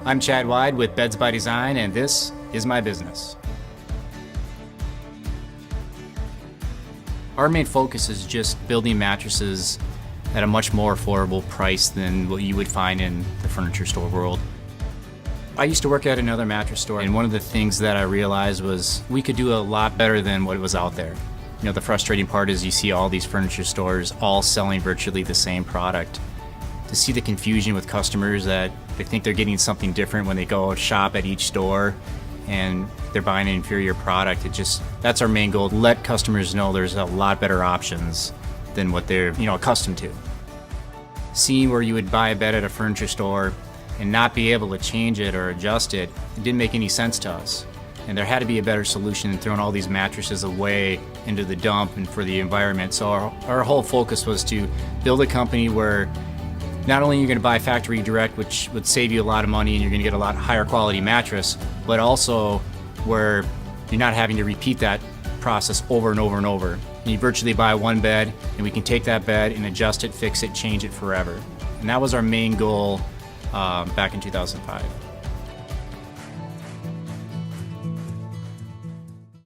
I'm Chad Wide with Beds by Design, and this is my business. Our main focus is just building mattresses at a much more affordable price than what you would find in the furniture store world. I used to work at another mattress store, and one of the things that I realized was we could do a lot better than what was out there. You know, the frustrating part is you see all these furniture stores all selling virtually the same product. To see the confusion with customers that they think they're getting something different when they go shop at each store and they're buying an inferior product, that's our main goal, to let customers know there's a lot better options than what they're accustomed to. Seeing where you would buy a bed at a furniture store and not be able to change it or adjust it, it didn't make any sense to us. And there had to be a better solution than throwing all these mattresses away into the dump and for the environment. So our whole focus was to build a company where not only you're going to buy factory direct, which would save you a lot of money and you're going to get a lot higher quality mattress, but also where you're not having to repeat that process over and over and over. And you virtually buy one bed and we can take that bed and adjust it, fix it, change it forever. And that was our main goal back in 2005.